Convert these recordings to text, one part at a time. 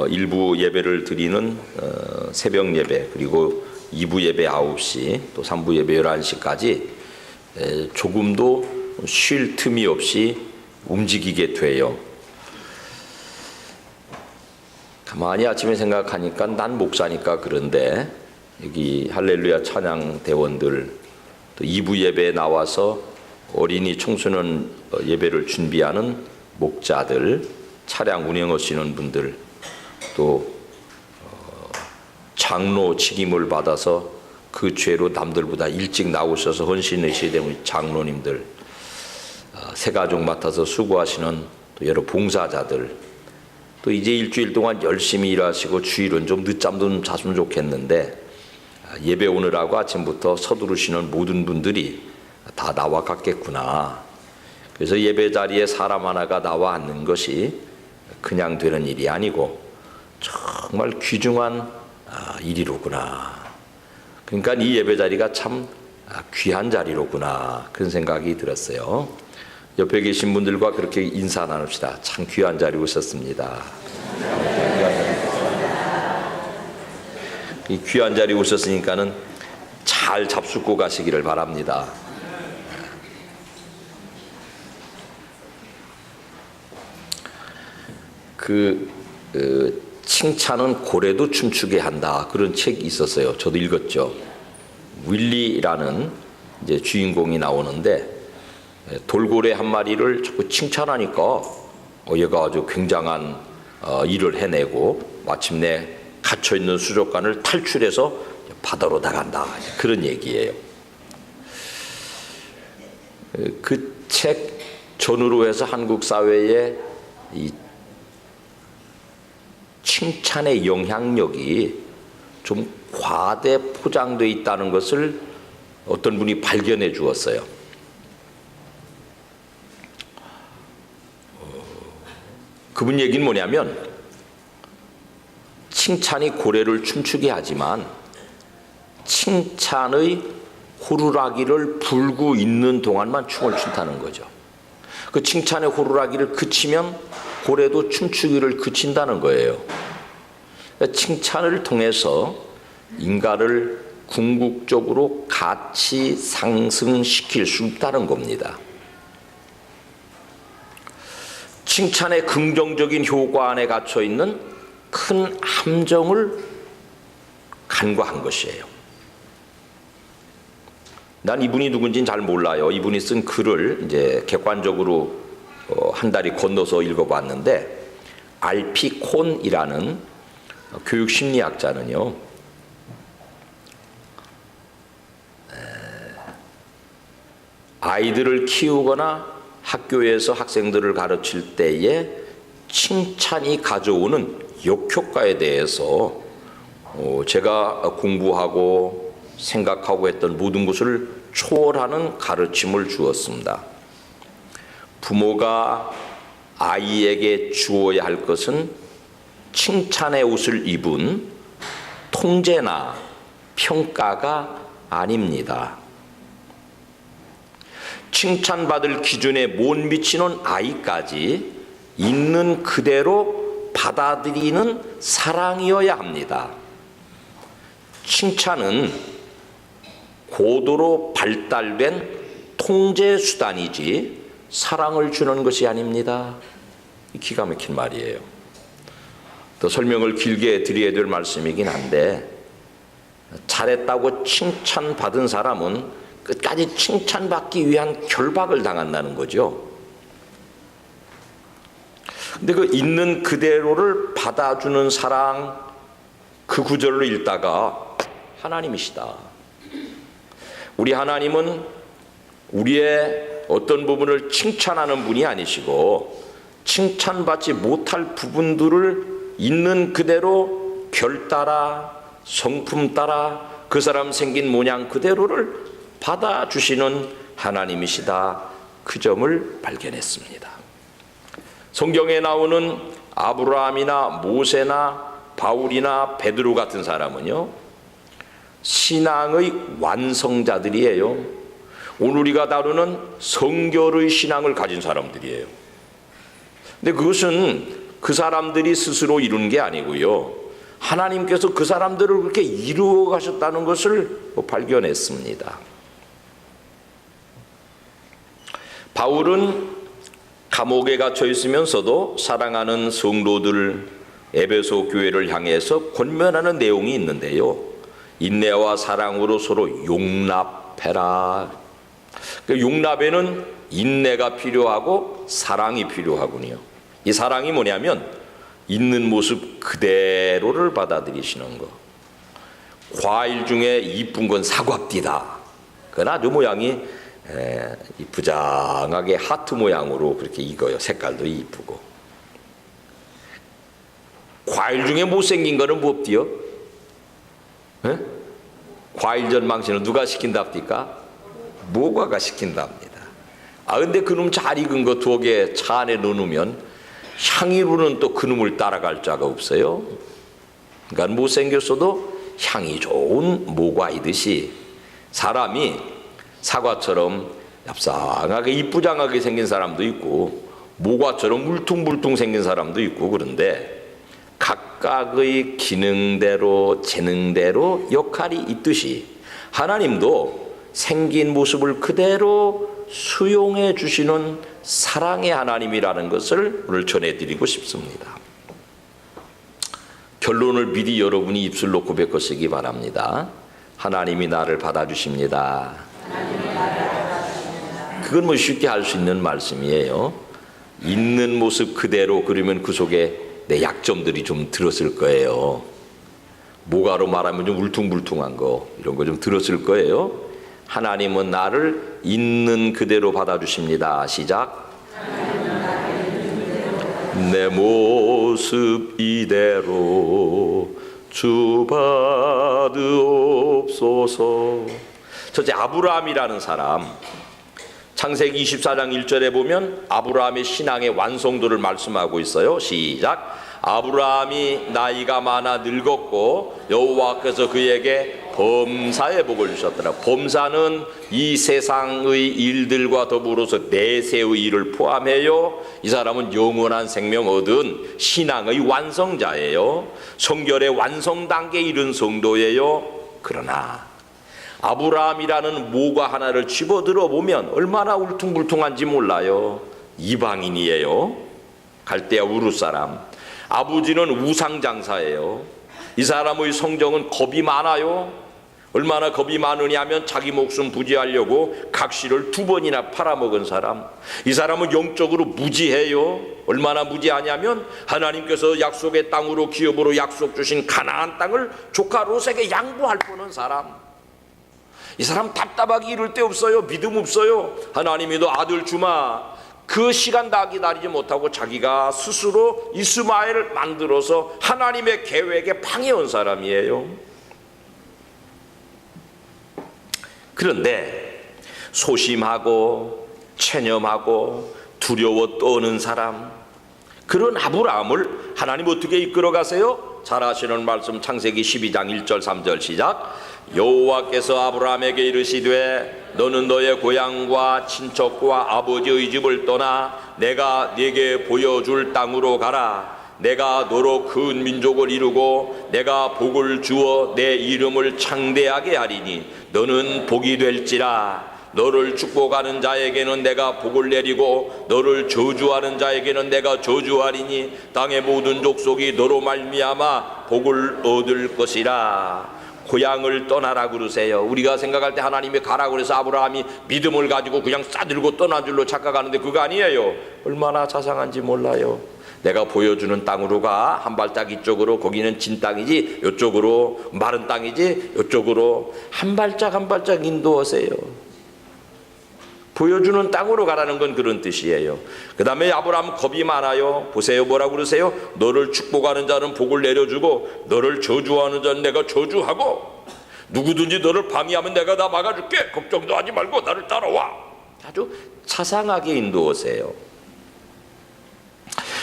일부 예배를 드리는 새벽 예배, 그리고 2부 예배 9시, 또 3부 예배 11시까지 조금도 쉴 틈이 없이 움직이게 돼요. 가만히 아침에 생각하니까 난 목사니까 그런데 여기 할렐루야 찬양 대원들, 또 2부 예배에 나와서 어린이 청소년 예배를 준비하는 목자들, 차량 운행하시는 분들, 또 장로 직임을 받아서 그 죄로 남들보다 일찍 나오셔서 헌신하시게 되는 장로님들, 새가족 맡아서 수고하시는 또 여러 봉사자들, 또 이제 일주일 동안 열심히 일하시고 주일은 좀 늦잠도 좀 잤으면 좋겠는데 예배 오느라고 아침부터 서두르시는 모든 분들이 다 나와 갔겠구나. 그래서 예배 자리에 사람 하나가 나와 앉는 것이 그냥 되는 일이 아니고 정말 귀중한 일이로구나. 그러니까 이 예배 자리가 참 귀한 자리로구나, 그런 생각이 들었어요. 옆에 계신 분들과 그렇게 인사 나눕시다. 참 귀한 자리 오셨습니다. 이 귀한 자리 오셨으니까는 잘 잡숫고 가시기를 바랍니다. 칭찬은 고래도 춤추게 한다, 그런 책이 있었어요. 저도 읽었죠. 윌리라는 이제 주인공이 나오는데 돌고래 한 마리를 자꾸 칭찬하니까 얘가 아주 굉장한 일을 해내고 마침내 갇혀있는 수족관을 탈출해서 바다로 나간다, 그런 얘기예요. 그 책 전후로 해서 한국 사회에 이 칭찬의 영향력이 좀 과대 포장되어 있다는 것을 어떤 분이 발견해 주었어요. 그분 얘기는 뭐냐면, 칭찬이 고래를 춤추게 하지만 칭찬의 호루라기를 불고 있는 동안만 춤을 춘다는 거죠. 그 칭찬의 호루라기를 그치면 고래도 춤추기를 그친다는 거예요. 그러니까 칭찬을 통해서 인간을 궁극적으로 가치 상승시킬 수 있다는 겁니다. 칭찬의 긍정적인 효과 안에 갇혀 있는 큰 함정을 간과한 것이에요. 난 이분이 누군지는 잘 몰라요. 이분이 쓴 글을 이제 객관적으로 한 다리 건너서 읽어봤는데, 알피 콘이라는 교육심리학자는요, 아이들을 키우거나 학교에서 학생들을 가르칠 때에 칭찬이 가져오는 역효과에 대해서 제가 공부하고 생각하고 했던 모든 것을 초월하는 가르침을 주었습니다. 부모가 아이에게 주어야 할 것은 칭찬의 옷을 입은 통제나 평가가 아닙니다. 칭찬받을 기준에 못 미치는 아이까지 있는 그대로 받아들이는 사랑이어야 합니다. 칭찬은 고도로 발달된 통제 수단이지 사랑을 주는 것이 아닙니다. 기가 막힌 말이에요. 더 설명을 길게 드려야 될 말씀이긴 한데, 잘했다고 칭찬받은 사람은 끝까지 칭찬받기 위한 결박을 당한다는 거죠. 근데 그 있는 그대로를 받아주는 사랑, 그 구절을 읽다가 하나님이시다. 우리 하나님은 우리의 어떤 부분을 칭찬하는 분이 아니시고, 칭찬받지 못할 부분들을 있는 그대로 결 따라 성품 따라 그 사람 생긴 모양 그대로를 받아주시는 하나님이시다, 그 점을 발견했습니다. 성경에 나오는 아브라함이나 모세나 바울이나 베드로 같은 사람은요, 신앙의 완성자들이에요. 오늘 우리가 다루는 성결의 신앙을 가진 사람들이에요. 근데 그것은 그 사람들이 스스로 이룬 게 아니고요. 하나님께서 그 사람들을 그렇게 이루어 가셨다는 것을 발견했습니다. 바울은 감옥에 갇혀 있으면서도 사랑하는 성도들 에베소 교회를 향해서 권면하는 내용이 있는데요. 인내와 사랑으로 서로 용납해라. 그 용납에는 인내가 필요하고 사랑이 필요하군요. 이 사랑이 뭐냐면 있는 모습 그대로를 받아들이시는 거. 과일 중에 이쁜 건 사과띠다. 그건 아주 모양이 부장하게 하트 모양으로 그렇게 익어요. 색깔도 이쁘고. 과일 중에 못생긴 거는 뭡디요? 과일 전망신은 누가 시킨답니까? 모과가 시킨답니다. 근데 그놈 잘 익은 거 두어 개 차 안에 넣으면 향이로는 또 그놈을 따라갈 자가 없어요. 그러니까 못생겼어도 향이 좋은 모과이듯이 사람이 사과처럼 얍상하게 이쁘장하게 생긴 사람도 있고 모과처럼 물퉁물퉁 생긴 사람도 있고, 그런데 각각의 기능대로 재능대로 역할이 있듯이 하나님도 생긴 모습을 그대로 수용해 주시는 사랑의 하나님이라는 것을 오늘 전해드리고 싶습니다. 결론을 미리 여러분이 입술로 고백하시기 바랍니다. 하나님이 나를 받아주십니다. 그건 뭐 쉽게 할 수 있는 말씀이에요. 있는 모습 그대로, 그러면 그 속에 내 약점들이 좀 들었을 거예요. 모가로 말하면 좀 울퉁불퉁한 거, 이런 거 좀 들었을 거예요. 하나님은 나를 있는 그대로 받아주십니다. 시작. 내 모습 이대로 주 받으옵소서. 첫째, 아브라함이라는 사람, 창세기 24장 1절에 보면 아브라함의 신앙의 완성도를 말씀하고 있어요. 시작. 아브라함이 나이가 많아 늙었고 여호와께서 그에게 범사의 복을 주셨더라. 범사는 이 세상의 일들과 더불어서 내세의 일을 포함해요. 이 사람은 영원한 생명 얻은 신앙의 완성자예요. 성결의 완성 단계에 이른 성도예요. 그러나 아브라함이라는 모과 하나를 집어들어 보면 얼마나 울퉁불퉁한지 몰라요. 이방인이에요. 갈대아 우르 사람. 아버지는 우상장사예요. 이 사람의 성정은 겁이 많아요. 얼마나 겁이 많으냐면 자기 목숨 부지하려고 각시를 2번이나 팔아먹은 사람. 이 사람은 영적으로 무지해요. 얼마나 무지하냐면 하나님께서 약속의 땅으로 기업으로 약속 주신 가나안 땅을 조카 롯에게 양보할 뻔한 사람. 이 사람 답답하기 이를 데 없어요. 믿음 없어요. 하나님이 너 아들 주마. 그 시간 다 기다리지 못하고 자기가 스스로 이스마엘을 만들어서 하나님의 계획에 방해한 사람이에요. 그런데 소심하고 체념하고 두려워 떠는 사람, 그런 아브라함을 하나님 어떻게 이끌어 가세요? 잘 아시는 말씀 창세기 12장 1절 3절 시작. 여호와께서 아브라함에게 이르시되 너는 너의 고향과 친척과 아버지의 집을 떠나 내가 네게 보여줄 땅으로 가라. 내가 너로 큰 민족을 이루고 내가 복을 주어 내 이름을 창대하게 하리니 너는 복이 될지라. 너를 축복하는 자에게는 내가 복을 내리고 너를 저주하는 자에게는 내가 저주하리니 땅의 모든 족속이 너로 말미암아 복을 얻을 것이라. 고향을 떠나라 그러세요. 우리가 생각할 때 하나님이 가라 그래서 아브라함이 믿음을 가지고 그냥 싸들고 떠난 줄로 착각하는데 그거 아니에요. 얼마나 자상한지 몰라요. 내가 보여주는 땅으로 가. 한 발짝 이쪽으로. 거기는 진 땅이지 이쪽으로. 마른 땅이지 이쪽으로. 한 발짝 한 발짝 인도하세요. 보여주는 땅으로 가라는 건 그런 뜻이에요. 그 다음에 아브라함 겁이 많아요. 보세요. 뭐라고 그러세요? 너를 축복하는 자는 복을 내려주고 너를 저주하는 자는 내가 저주하고 누구든지 너를 방해하면 내가 다 막아줄게. 걱정도 하지 말고 나를 따라와. 아주 자상하게 인도하세요.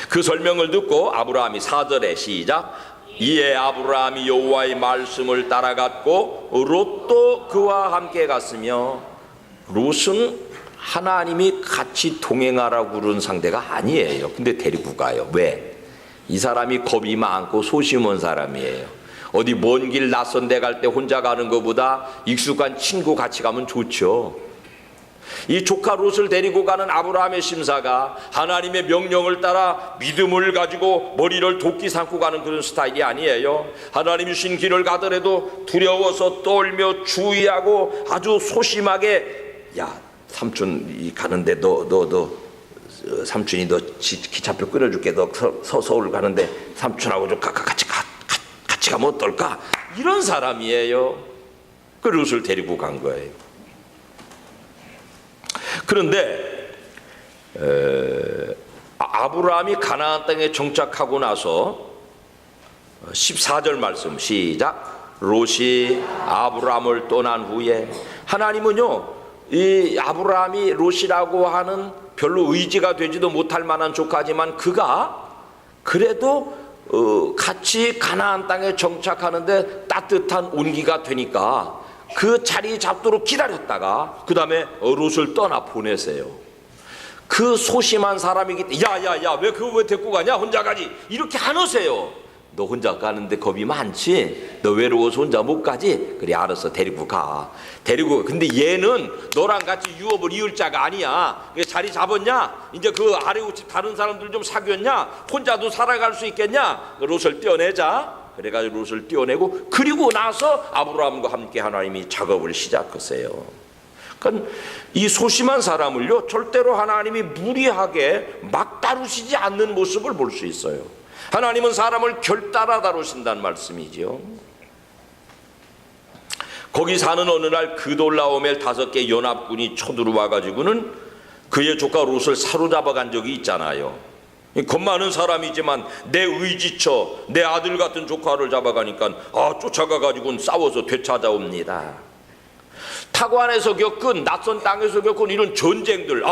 그 설명을 듣고 아브라함이 4절에 시작. 이에 아브라함이 여호와의 말씀을 따라갔고 롯도 그와 함께 갔으며. 롯은 하나님이 같이 동행하라고 그러는 상대가 아니에요. 근데 데리고 가요. 왜? 이 사람이 겁이 많고 소심한 사람이에요. 어디 먼 길 낯선 데 갈 때 혼자 가는 것보다 익숙한 친구 같이 가면 좋죠. 이 조카 롯을 데리고 가는 아브라함의 심사가 하나님의 명령을 따라 믿음을 가지고 머리를 도끼 삼고 가는 그런 스타일이 아니에요. 하나님이 주신 길을 가더라도 두려워서 떨며 주의하고 아주 소심하게, 야 삼촌 가는데 너 삼촌이 너 기차표 끊어줄게. 너 서울 가는데 삼촌하고 좀 같이 가면 어떨까? 이런 사람이에요. 그 롯을 데리고 간 거예요. 그런데 아브라함이 가나안 땅에 정착하고 나서 14절 말씀 시작. 롯이 아브라함을 떠난 후에, 하나님은요 이 아브라함이 롯이라고 하는 별로 의지가 되지도 못할 만한 조카지만 그가 그래도 같이 가나안 땅에 정착하는데 따뜻한 온기가 되니까 그 자리 잡도록 기다렸다가 그 다음에 롯을 떠나 보내세요. 그 소심한 사람이기 때문에 야야야 왜 그거 왜 데리고 가냐, 혼자 가지, 이렇게 안 하세요. 너 혼자 가는데 겁이 많지, 너 외로워서 혼자 못 가지, 그래 알았어 데리고 가. 근데 얘는 너랑 같이 유업을 이을 자가 아니야. 자리 잡았냐, 이제 그 아래 우측 다른 사람들 좀 사귀었냐, 혼자도 살아갈 수 있겠냐, 롯을 떼어내자. 그래가지고 롯을 떼어내고, 그리고 나서 아브라함과 함께 하나님이 작업을 시작하세요. 그러니까 이 소심한 사람을요 절대로 하나님이 무리하게 막 다루시지 않는 모습을 볼 수 있어요. 하나님은 사람을 결따라 다루신다는 말씀이죠. 거기 사는 어느 날 그돌라오멜 5개 연합군이 쳐들어와 가지고는 그의 조카 롯을 사로잡아 간 적이 있잖아요. 겁 많은 사람이지만 내 의지처 내 아들 같은 조카를 잡아가니까 쫓아가 가지고는 싸워서 되찾아옵니다. 타관에서 겪은, 낯선 땅에서 겪은 이런 전쟁들,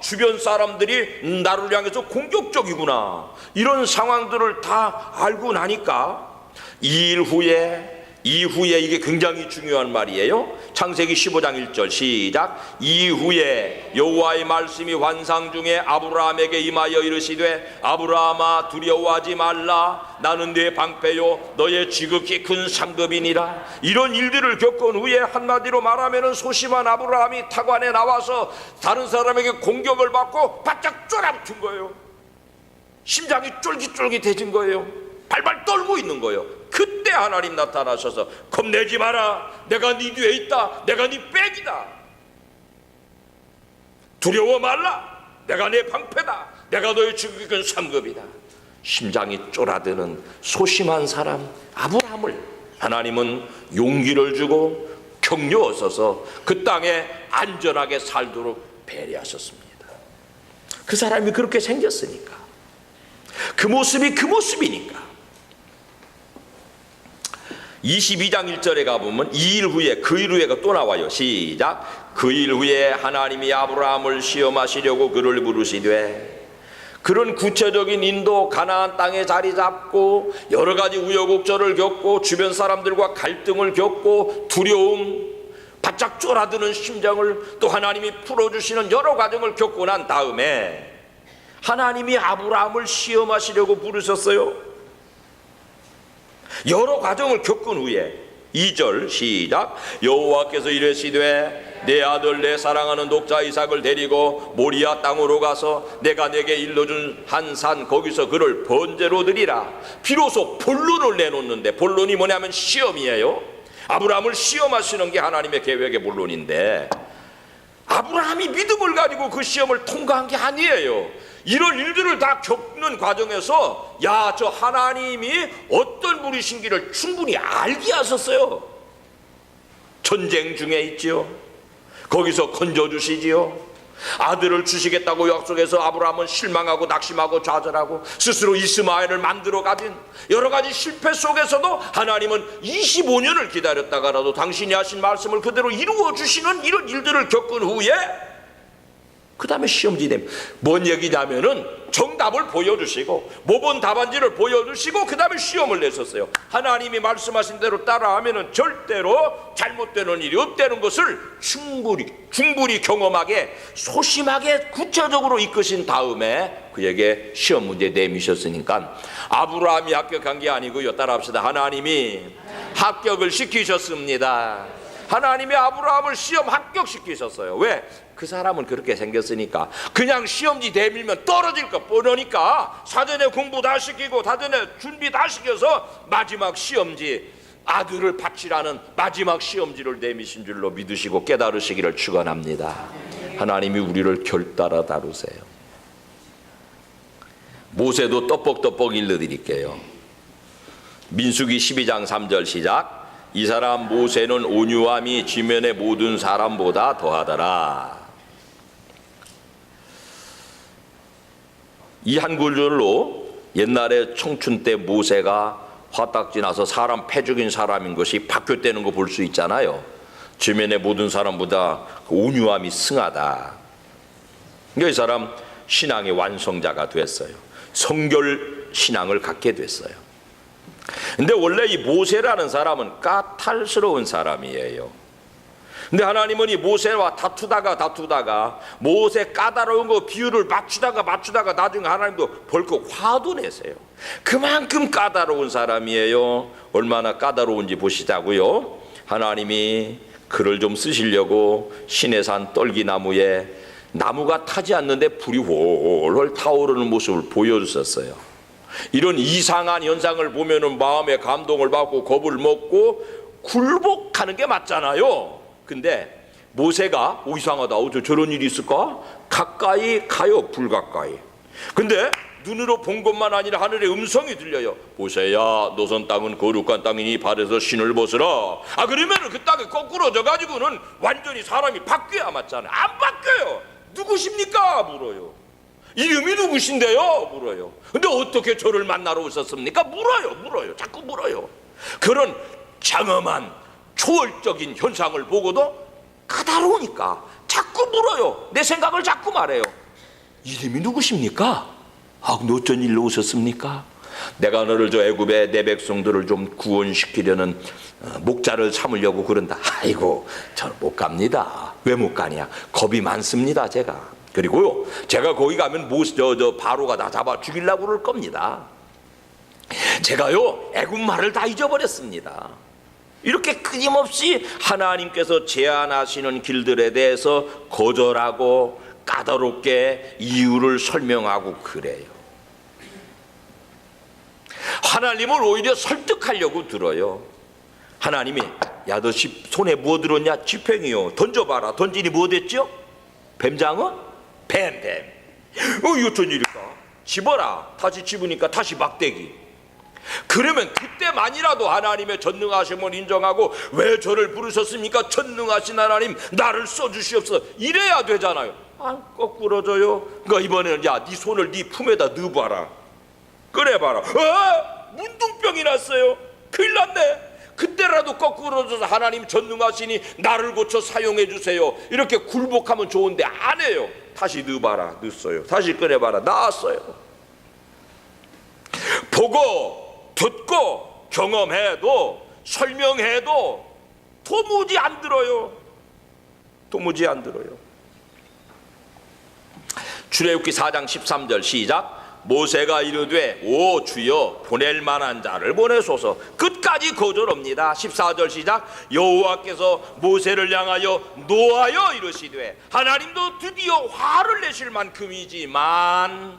주변 사람들이 나를 향해서 공격적이구나, 이런 상황들을 다 알고 나니까 이후에 이게 굉장히 중요한 말이에요. 창세기 15장 1절 시작. 이후에 여호와의 말씀이 환상 중에 아브라함에게 임하여 이르시되 아브라함아 두려워하지 말라, 나는 네 방패요 너의 지극히 큰 상급이니라. 이런 일들을 겪은 후에 한마디로 말하면 소심한 아브라함이 타관에 나와서 다른 사람에게 공격을 받고 바짝 쫄아붙은 거예요. 심장이 쫄깃쫄깃해진 거예요. 발발 떨고 있는 거예요. 그때 하나님 나타나셔서 겁내지 마라, 내가 네 뒤에 있다, 내가 네 백이다, 두려워 말라, 내가 네 방패다, 내가 너의 지극히 큰 상급이다. 심장이 쫄아드는 소심한 사람 아브라함을 하나님은 용기를 주고 격려하셔서 그 땅에 안전하게 살도록 배려하셨습니다. 그 사람이 그렇게 생겼으니까, 그 모습이 그 모습이니까. 22장 1절에 가보면 그 일 후에가 또 나와요. 시작. 그 일 후에 하나님이 아브라함을 시험하시려고 그를 부르시되, 그런 구체적인 인도, 가나안 땅에 자리 잡고 여러 가지 우여곡절을 겪고 주변 사람들과 갈등을 겪고 두려움, 바짝 쫄아드는 심정을 또 하나님이 풀어주시는 여러 과정을 겪고 난 다음에 하나님이 아브라함을 시험하시려고 부르셨어요. 여러 과정을 겪은 후에 2절 시작. 여호와께서 이르시되 내 아들 내 사랑하는 독자 이삭을 데리고 모리아 땅으로 가서 내가 내게 일러준 한 산 거기서 그를 번제로 드리라. 비로소 본론을 내놓는데, 본론이 뭐냐면 시험이에요. 아브라함을 시험하시는 게 하나님의 계획의 본론인데 아브라함이 믿음을 가지고 그 시험을 통과한 게 아니에요. 이런 일들을 다 겪는 과정에서 저 하나님이 어떤 분이신지를 충분히 알게 하셨어요. 전쟁 중에 있지요. 거기서 건져주시지요. 아들을 주시겠다고 약속해서 아브라함은 실망하고 낙심하고 좌절하고 스스로 이스마엘을 만들어 가진 여러 가지 실패 속에서도 하나님은 25년을 기다렸다가라도 당신이 하신 말씀을 그대로 이루어 주시는 이런 일들을 겪은 후에 그 다음에 시험지 되면 뭔 얘기냐면은 정답을 보여주시고 모범 답안지를 보여주시고 그 다음에 시험을 내셨어요. 하나님이 말씀하신 대로 따라하면은 절대로 잘못되는 일이 없다는 것을 충분히 경험하게 소심하게 구체적으로 이끄신 다음에 그에게 시험 문제 내미셨으니까 아브라함이 합격한 게 아니고요. 따라합시다. 하나님이 합격을 시키셨습니다. 하나님이 아브라함을 시험 합격시키셨어요. 왜? 그 사람은 그렇게 생겼으니까. 그냥 시험지 대밀면 떨어질 거 뻔하니까 사전에 공부 다 시키고 사전에 준비 다 시켜서 마지막 시험지, 아들을 바치라는 마지막 시험지를 내미신 줄로 믿으시고 깨달으시기를 축원합니다. 하나님이 우리를 결따라 다루세요. 모세도 떡볶 일러드릴게요. 민수기 12장 3절 시작. 이 사람 모세는 온유함이 지면의 모든 사람보다 더하더라. 이 한 구절로 옛날에 청춘 때 모세가 화딱지 나서 사람 패 죽인 사람인 것이 바뀌었다는 거 볼 수 있잖아요. 지면의 모든 사람보다 온유함이 승하다. 그러니까 이 사람 신앙의 완성자가 됐어요. 성결 신앙을 갖게 됐어요. 근데 원래 이 모세라는 사람은 까탈스러운 사람이에요. 근데 하나님은 이 모세와 다투다가 모세 까다로운 거 비율을 맞추다가 나중에 하나님도 벌컥 화도 내세요. 그만큼 까다로운 사람이에요. 얼마나 까다로운지 보시자고요. 하나님이 그를 좀 쓰시려고 시내산 떨기나무에 나무가 타지 않는데 불이 홀홀 타오르는 모습을 보여주셨어요. 이런 이상한 현상을 보면은 마음에 감동을 받고 겁을 먹고 굴복하는 게 맞잖아요. 근데 모세가 이상하다. 저런 일이 있을까? 가까이 가요. 불가까이. 근데 눈으로 본 것만 아니라 하늘의 음성이 들려요. 모세야, 노선 땅은 거룩한 땅이니 발에서 신을 벗으라. 그러면은 그 땅에 거꾸로 져가지고는 완전히 사람이 바뀌어야 맞잖아요. 안 바뀌어요. 누구십니까? 물어요. 이름이 누구신데요? 물어요. 근데 어떻게 저를 만나러 오셨습니까? 물어요. 자꾸 물어요. 그런 장엄한 초월적인 현상을 보고도 까다로우니까 자꾸 물어요. 내 생각을 자꾸 말해요. 이름이 누구십니까? 근데 어쩐 일로 오셨습니까? 내가 너를 저 애굽의 내 백성들을 좀 구원시키려는 목자를 삼으려고 그런다. 아이고, 저는 못 갑니다. 왜 못 가냐? 겁이 많습니다, 제가. 그리고요, 제가 거기 가면 바로가 나 잡아 죽이려고 그럴 겁니다. 제가요, 애굽 말을 다 잊어버렸습니다. 이렇게 끊임없이 하나님께서 제안하시는 길들에 대해서 거절하고 까다롭게 이유를 설명하고 그래요. 하나님을 오히려 설득하려고 들어요. 하나님이 야, 너 손에 뭐 들었냐? 지팽이요. 던져봐라. 던지니 뭐 됐죠? 뱀장어? 뱀. 이거 어쩐 일일까? 집어라. 다시 집으니까 다시 막대기. 그러면 그때만이라도 하나님의 전능하심을 인정하고 왜 저를 부르셨습니까? 전능하신 하나님 나를 써주시옵소서. 이래야 되잖아요. 거꾸러져요. 그러니까 이번에는 야, 네 손을 네 품에다 넣어봐라. 꺼내봐라. 문둥병이 났어요. 큰일 났네. 그때라도 거꾸러져서 하나님 전능하시니 나를 고쳐 사용해 주세요. 이렇게 굴복하면 좋은데 안 해요. 다시 넣어봐라. 넣었어요. 다시 꺼내봐라. 나왔어요. 보고 듣고 경험해도 설명해도 도무지 안 들어요. 도무지 안 들어요. 출애굽기 4장 13절 시작. 모세가 이르되 오 주여 보낼 만한 자를 보내소서. 끝까지 거절합니다. 14절 시작. 여호와께서 모세를 향하여 노하여 이르시되 하나님도 드디어 화를 내실 만큼이지만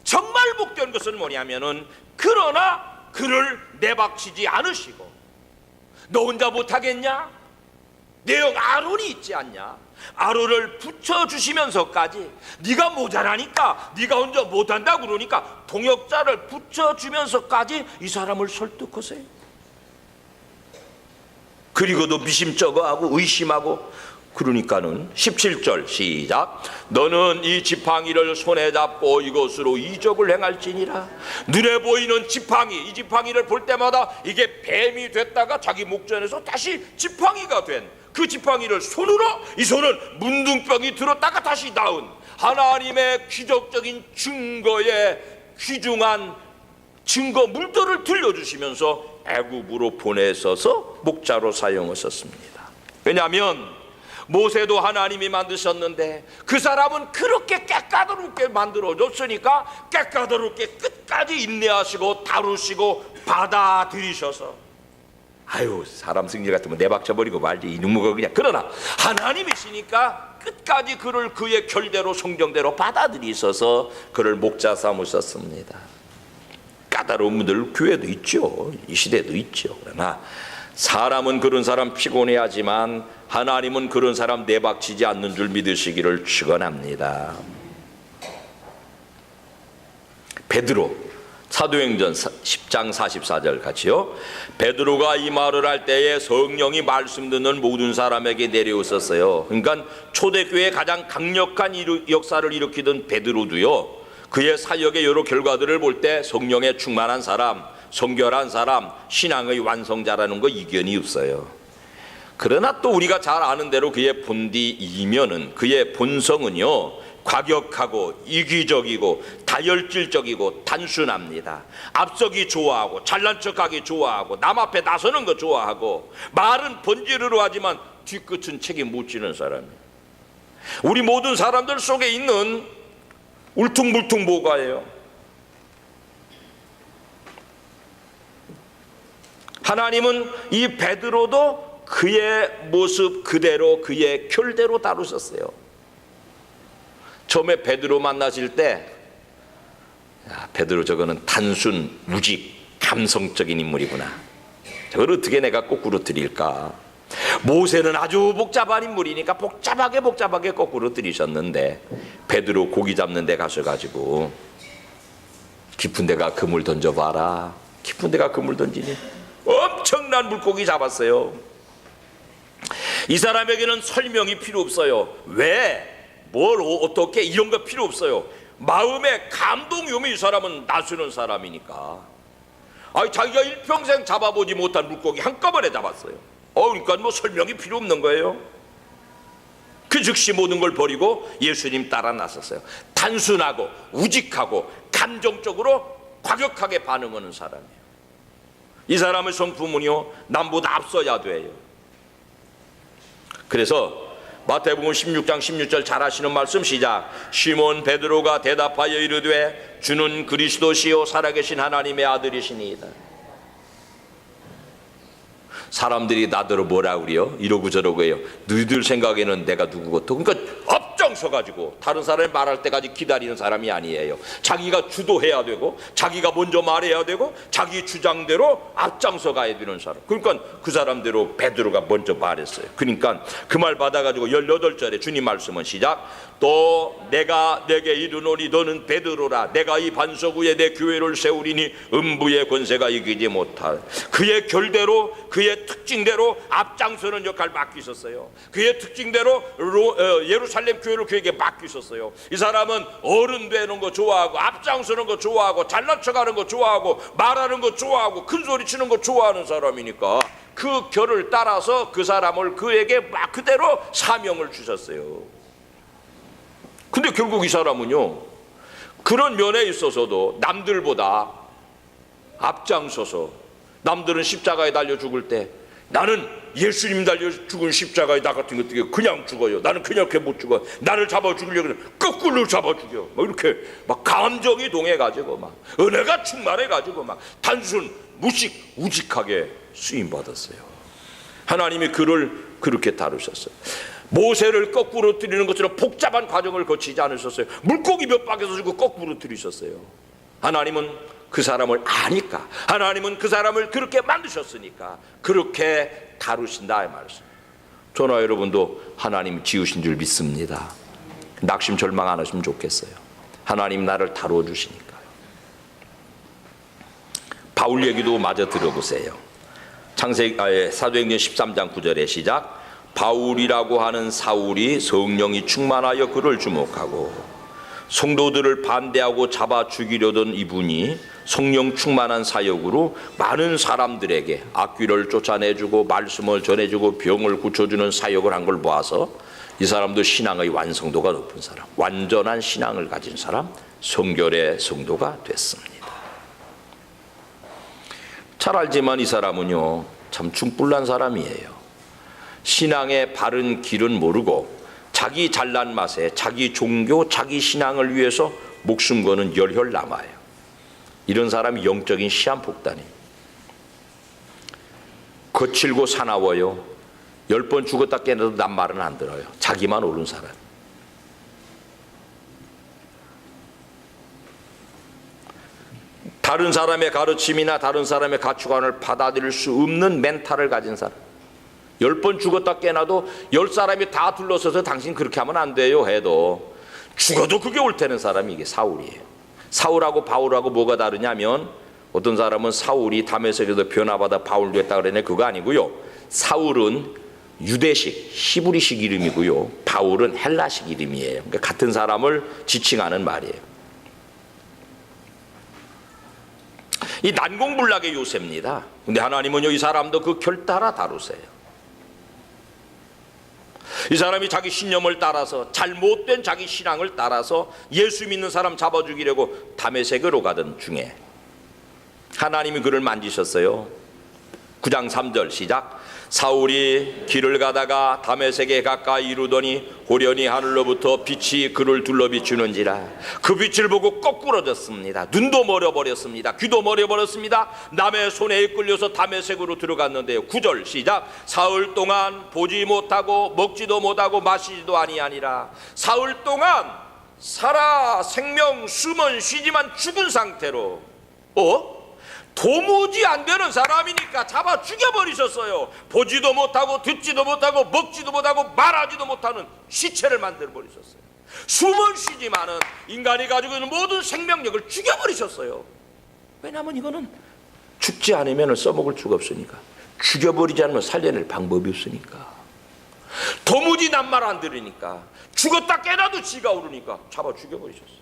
정말 복된 것은 뭐냐면은 그러나 그를 내박치지 않으시고 너 혼자 못하겠냐? 내 형 아론이 있지 않냐? 아론을 붙여주시면서까지 네가 모자라니까 네가 혼자 못한다 그러니까 동역자를 붙여주면서까지 이 사람을 설득하세요. 그리고도 미심쩍어하고 의심하고 그러니까는 17절 시작. 너는 이 지팡이를 손에 잡고 이것으로 이적을 행할지니라. 눈에 보이는 지팡이, 이 지팡이를 볼 때마다 이게 뱀이 됐다가 자기 목전에서 다시 지팡이가 된 그 지팡이를 손으로, 이 손은 문둥병이 들었다가 다시 나은 하나님의 기적적인 증거에 귀중한 증거 물들을 들려주시면서 애굽으로 보내셔서 목자로 사용하셨습니다. 왜냐하면 모세도 하나님이 만드셨는데 그 사람은 그렇게 깨까다롭게 만들어줬으니까 깨까다롭게 끝까지 인내하시고 다루시고 받아들이셔서, 아유 사람 승리 같으면 내박쳐버리고 말지 이놈의 그냥. 그러나 하나님이시니까 끝까지 그를 그의 결대로 성경대로 받아들이셔서 그를 목자 삼으셨습니다. 까다로운 분들 교회도 있죠. 이 시대도 있죠. 그러나 사람은 그런 사람 피곤해하지만 하나님은 그런 사람 내박치지 않는 줄 믿으시기를 축원합니다. 베드로, 사도행전 10장 44절 같이요. 베드로가 이 말을 할 때에 성령이 말씀 듣는 모든 사람에게 내려오셨어요. 그러니까 초대교회의 가장 강력한 역사를 일으키던 베드로도요, 그의 사역의 여러 결과들을 볼 때 성령에 충만한 사람, 성결한 사람, 신앙의 완성자라는 거 이견이 없어요. 그러나 또 우리가 잘 아는 대로 그의 본디 이면은, 그의 본성은요 과격하고 이기적이고 다혈질적이고 단순합니다. 앞서기 좋아하고 잘난 척하기 좋아하고 남 앞에 나서는 거 좋아하고 말은 번지르르 하지만 뒤끝은 책임 못 지는 사람이에요. 우리 모든 사람들 속에 있는 울퉁불퉁 뭐가예요? 하나님은 이 베드로도 그의 모습 그대로 그의 결대로 다루셨어요. 처음에 베드로 만나실 때, 야, 베드로 저거는 단순 무직 감성적인 인물이구나, 저걸 어떻게 내가 거꾸로 드릴까. 모세는 아주 복잡한 인물이니까 복잡하게 거꾸로 들이셨는데 베드로 고기 잡는 데 가셔가지고 깊은 데가 그물 던져봐라. 깊은 데가 그물 던지니 엄청난 물고기 잡았어요. 이 사람에게는 설명이 필요 없어요. 왜? 뭘 어떻게 이런 거 필요 없어요. 마음의 감동이 이 사람은 나서는 사람이니까. 아니 자기가 일평생 잡아보지 못한 물고기 한꺼번에 잡았어요. 그러니까 뭐 설명이 필요 없는 거예요. 그 즉시 모든 걸 버리고 예수님 따라 나섰어요. 단순하고 우직하고 감정적으로 과격하게 반응하는 사람이에요. 이 사람의 성품은요 남보다 앞서야 돼요. 그래서 마태복음 16장 16절 잘 아시는 말씀 시작. 시몬 베드로가 대답하여 이르되 주는 그리스도시요 살아계신 하나님의 아들이시니이다. 사람들이 나더러 뭐라 그래요? 이러고 저러고 해요. 너희들 생각에는 내가 누구고 또. 그러니까 앞장서가지고 다른 사람이 말할 때까지 기다리는 사람이 아니에요. 자기가 주도해야 되고 자기가 먼저 말해야 되고 자기 주장대로 앞장서 가야 되는 사람. 그러니까 그 사람대로 베드로가 먼저 말했어요. 그러니까 그 말 받아가지고 18절에 주님 말씀은 시작. 또 내가 내게 이르노니 너는 베드로라. 내가 이 반석 위에 내 교회를 세우리니 음부의 권세가 이기지 못할. 그의 결대로 그의 특징대로 앞장서는 역할을 맡기셨어요. 그의 특징대로 예루살렘 교회를 그에게 맡기셨어요. 이 사람은 어른 되는 거 좋아하고 앞장서는 거 좋아하고 잘난 척하는 거 좋아하고 말하는 거 좋아하고 큰 소리 치는 거 좋아하는 사람이니까 그 결을 따라서 그 사람을 그에게 막 그대로 사명을 주셨어요. 근데 결국 이 사람은요 그런 면에 있어서도 남들보다 앞장서서, 남들은 십자가에 달려 죽을 때 나는 예수님 달려 죽은 십자가에 나 같은 거 그냥 죽어요. 나는 그렇게 못 죽어. 나를 잡아 죽이려고 거꾸로 잡아 죽여. 막 이렇게 막 감정이 동해가지고 막 은혜가 충만해가지고 막 단순 무식 우직하게 쓰임 받았어요. 하나님이 그를 그렇게 다루셨어요. 모세를 거꾸로 들이는 것처럼 복잡한 과정을 거치지 않으셨어요. 물고기 몇 박에서 주고 거꾸로 들이셨어요. 하나님은 그 사람을 아니까, 하나님은 그 사람을 그렇게 만드셨으니까 그렇게 다루신다 이 말이죠. 저나 여러분도 하나님 지으신 줄 믿습니다. 낙심 절망 안 하시면 좋겠어요. 하나님 나를 다루어 주시니까요. 바울 얘기도 마저 들어보세요. 사도행전 13장 9절에 시작. 바울이라고 하는 사울이 성령이 충만하여 그를 주목하고 성도들을 반대하고 잡아 죽이려던 이분이 성령 충만한 사역으로 많은 사람들에게 악귀를 쫓아내주고 말씀을 전해주고 병을 고쳐주는 사역을 한 걸 보아서 이 사람도 신앙의 완성도가 높은 사람, 완전한 신앙을 가진 사람, 성결의 성도가 됐습니다. 잘 알지만 이 사람은요 참 중불난 사람이에요. 신앙의 바른 길은 모르고 자기 잘난 맛에 자기 종교, 자기 신앙을 위해서 목숨 거는 열혈 남아요. 이런 사람이 영적인 시한폭탄이 거칠고 사나워요. 10번 죽었다 깨어나도 남 말은 안 들어요. 자기만 옳은 사람. 다른 사람의 가르침이나 다른 사람의 가치관을 받아들일 수 없는 멘탈을 가진 사람. 10번 죽었다 깨어나도 10사람이 다 둘러서서 당신 그렇게 하면 안 돼요 해도 죽어도 그게 옳다는 사람이 이게 사울이에요. 사울하고 바울하고 뭐가 다르냐면 어떤 사람은 사울이 다메섹에서 변화받아 바울 됐다 그러네. 그거 아니고요. 사울은 유대식 히브리식 이름이고요. 바울은 헬라식 이름이에요. 그러니까 같은 사람을 지칭하는 말이에요. 이 난공불락의 요새입니다. 근데 하나님은요 이 사람도 그 결따라 다루세요. 이 사람이 자기 신념을 따라서 잘못된 자기 신앙을 따라서 예수 믿는 사람 잡아 죽이려고 다메섹으로 가던 중에 하나님이 그를 만지셨어요. 9장 3절 시작. 사울이 길을 가다가 다메섹에 가까이 이르더니 호련히 하늘로부터 빛이 그를 둘러 비추는지라. 그 빛을 보고 거꾸러졌습니다. 눈도 멀어버렸습니다. 귀도 멀어버렸습니다. 남의 손에 이끌려서 다메섹으로 들어갔는데요. 9절 시작. 사흘 동안 보지 못하고 먹지도 못하고 마시지도 아니하니라. 사흘 동안 살아 생명 숨은 쉬지만 죽은 상태로 도무지 안 되는 사람이니까 잡아 죽여버리셨어요. 보지도 못하고 듣지도 못하고 먹지도 못하고 말하지도 못하는 시체를 만들어버리셨어요. 숨은 쉬지만은 인간이 가지고 있는 모든 생명력을 죽여버리셨어요. 왜냐하면 이거는 죽지 않으면 써먹을 수가 없으니까, 죽여버리지 않으면 살려낼 방법이 없으니까, 도무지 남 말 안 들으니까, 죽었다 깨나도 지가 오르니까 잡아 죽여버리셨어요.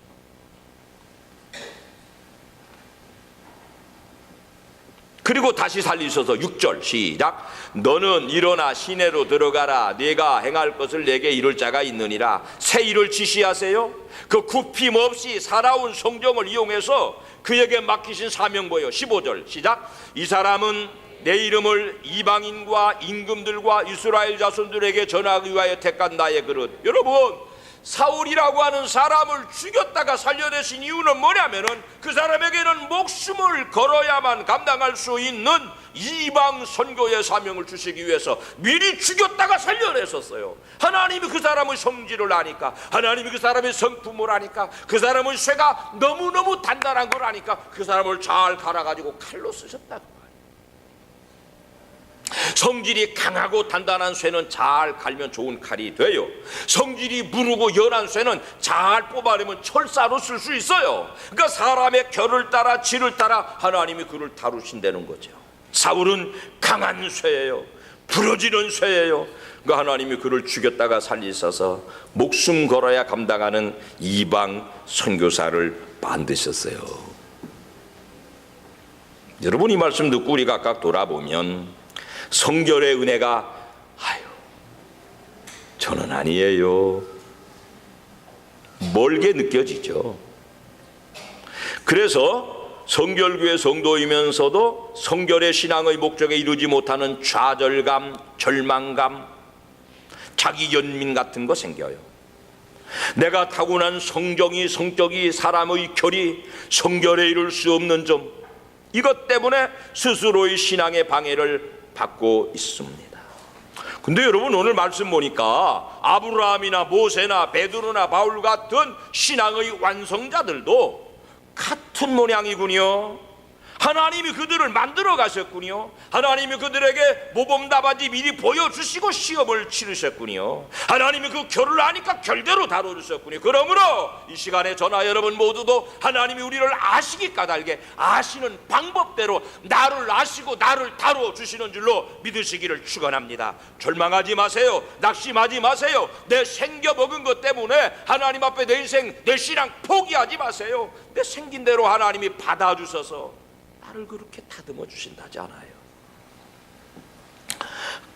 그리고 다시 살리셔서 6절 시작. 너는 일어나 시내로 들어가라. 네가 행할 것을 내게 이룰 자가 있느니라. 새 일을 지시하세요. 그 굽힘 없이 살아온 성경을 이용해서 그에게 맡기신 사명보여. 15절 시작. 이 사람은 내 이름을 이방인과 임금들과 이스라엘 자손들에게 전하기 위하여 택한 나의 그릇. 여러분, 사울이라고 하는 사람을 죽였다가 살려내신 이유는 뭐냐면은 그 사람에게는 목숨을 걸어야만 감당할 수 있는 이방 선교의 사명을 주시기 위해서 미리 죽였다가 살려냈었어요. 하나님이 그 사람의 성질을 아니까, 하나님이 그 사람의 성품을 아니까, 그 사람의 쇠가 너무너무 단단한 걸 아니까 그 사람을 잘 갈아가지고 칼로 쓰셨다고. 성질이 강하고 단단한 쇠는 잘 갈면 좋은 칼이 돼요. 성질이 무르고 연한 쇠는 잘 뽑아내면 철사로 쓸 수 있어요. 그러니까 사람의 결을 따라 질을 따라 하나님이 그를 다루신다는 거죠. 사울은 강한 쇠예요. 부러지는 쇠예요. 그러니까 하나님이 그를 죽였다가 살리셔서 목숨 걸어야 감당하는 이방 선교사를 만드셨어요. 여러분, 이 말씀 듣고 우리 각각 돌아보면 성결의 은혜가 저는 아니에요, 멀게 느껴지죠. 그래서 성결교회 성도이면서도 성결의 신앙의 목적에 이루지 못하는 좌절감, 절망감, 자기 연민 같은 거 생겨요. 내가 타고난 성정이, 성격이, 사람의 결이 성결에 이룰 수 없는 점, 이것 때문에 스스로의 신앙의 방해를 받고 있습니다. 근데 여러분, 오늘 말씀 보니까 아브라함이나 모세나 베드로나 바울 같은 신앙의 완성자들도 같은 모양이군요. 하나님이 그들을 만들어 가셨군요. 하나님이 그들에게 모범답안지 미리 보여주시고 시험을 치르셨군요. 하나님이 그 결을 아니까 결대로 다뤄주셨군요. 그러므로 이 시간에 저나 여러분 모두도 하나님이 우리를 아시기 까닭에 아시는 방법대로 나를 아시고 나를 다뤄주시는 줄로 믿으시기를 축원합니다. 절망하지 마세요. 낙심하지 마세요. 내 생겨 먹은 것 때문에 하나님 앞에 내 인생, 내 신앙 포기하지 마세요. 내 생긴 대로 하나님이 받아주셔서 나를 그렇게 다듬어 주신다지 않아요.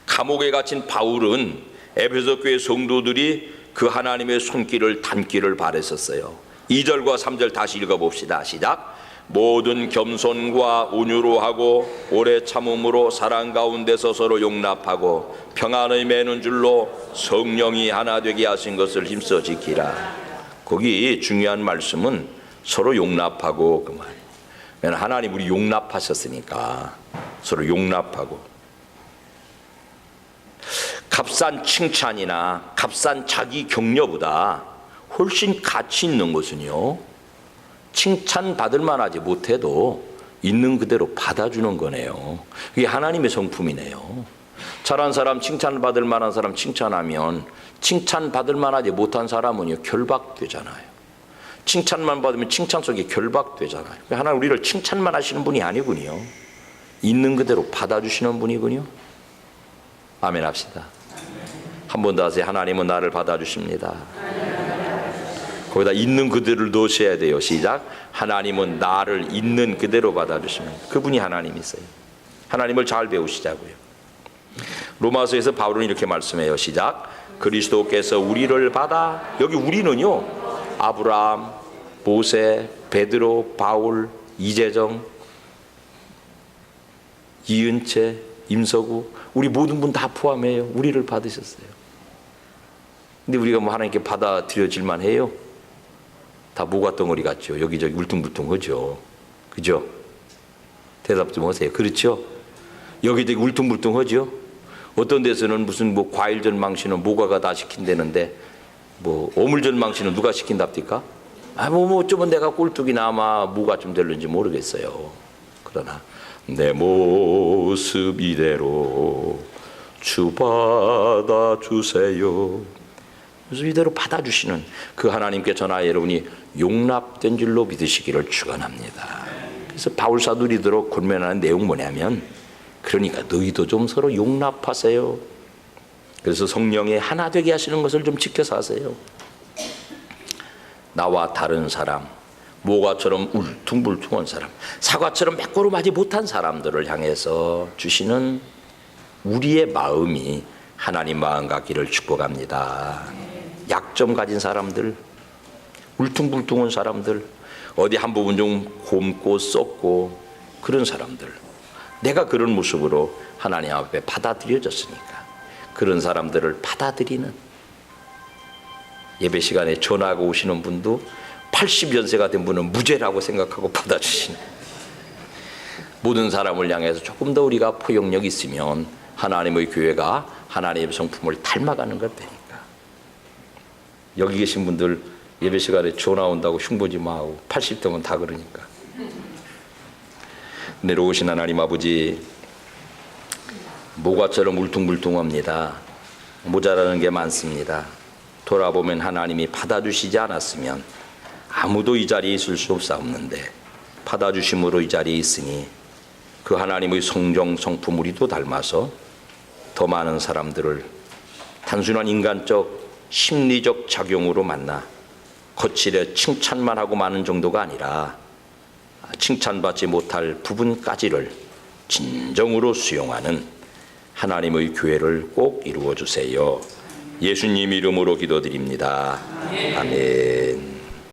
감옥에 갇힌 바울은 에베소 교회 성도들이 그 하나님의 손길을 닿기를 바랬었어요. 2절과 3절 다시 읽어봅시다. 시작. 모든 겸손과 온유로 하고 오래 참음으로 사랑 가운데서 서로 용납하고 평안을 매는 줄로 성령이 하나 되게 하신 것을 힘써 지키라. 거기 중요한 말씀은 서로 용납하고 그 말. 하나님 우리 용납하셨으니까 서로 용납하고, 값싼 칭찬이나 값싼 자기 격려보다 훨씬 가치 있는 것은요, 칭찬받을 만하지 못해도 있는 그대로 받아주는 거네요. 그게 하나님의 성품이네요. 잘한 사람, 칭찬받을 만한 사람 칭찬하면 칭찬받을 만하지 못한 사람은요 결박되잖아요. 칭찬만 받으면 칭찬 속에 결박되잖아요. 하나님 우리를 칭찬만 하시는 분이 아니군요. 있는 그대로 받아주시는 분이군요. 아멘 합시다. 한 번 더 하세요. 하나님은 나를 받아주십니다. 거기다 있는 그대로 넣으셔야 돼요. 시작. 하나님은 나를 있는 그대로 받아주십니다. 그분이 하나님이세요. 하나님을 잘 배우시자고요. 로마서에서 바울은 이렇게 말씀해요. 시작. 그리스도께서 우리를 받아, 여기 우리는요 아브라함, 모세, 베드로, 바울, 이재정, 이은채, 임서구, 우리 모든 분 다 포함해요. 우리를 받으셨어요. 근데 우리가 뭐 하나님께 받아들여질만 해요? 다 모과 덩어리 같죠. 여기저기 울퉁불퉁하죠. 그죠? 대답 좀 하세요. 그렇죠? 여기저기 울퉁불퉁하죠. 어떤 데서는 무슨 뭐 과일전 망신은 모과가 다 시킨다는데 뭐 어물전 망신은 누가 시킨답니까? 뭐 어쩌면 내가 꼴뚜기나 아마 뭐가 좀 될는지 모르겠어요. 그러나 내 모습 이대로 주 받아주세요. 모습 이대로 받아주시는 그 하나님께 저나 여러분이 용납된 줄로 믿으시기를 축원합니다. 그래서 바울 사도리도록 권면하는 내용 뭐냐면, 그러니까 너희도 좀 서로 용납하세요. 그래서 성령의 하나 되게 하시는 것을 좀 지켜서 하세요. 나와 다른 사람, 모과처럼 울퉁불퉁한 사람, 사과처럼 매꼬름하지 못한 사람들을 향해서 주시는 우리의 마음이 하나님 마음 같기를 축복합니다. 약점 가진 사람들, 울퉁불퉁한 사람들, 어디 한 부분 좀 곪고 썩고 그런 사람들, 내가 그런 모습으로 하나님 앞에 받아들여졌으니까 그런 사람들을 받아들이는, 예배 시간에 전화가 오시는 분도 80연세가 된 분은 무죄라고 생각하고 받아주시는, 모든 사람을 향해서 조금 더 우리가 포용력이 있으면 하나님의 교회가 하나님의 성품을 닮아가는 것 되니까. 여기 계신 분들 예배 시간에 전화 온다고 흉보지 마고 80대면 다 그러니까. 내려오신 하나님 아버지, 모과처럼 울퉁불퉁합니다. 모자라는 게 많습니다. 돌아보면 하나님이 받아주시지 않았으면 아무도 이 자리에 있을 수 없사옵는데 받아주심으로 이 자리에 있으니 그 하나님의 성정 성품 우리도 닮아서 더 많은 사람들을 단순한 인간적 심리적 작용으로 만나 거칠에 칭찬만 하고 마는 정도가 아니라 칭찬받지 못할 부분까지를 진정으로 수용하는 하나님의 교회를 꼭 이루어 주세요. 예수님 이름으로 기도드립니다. 아멘.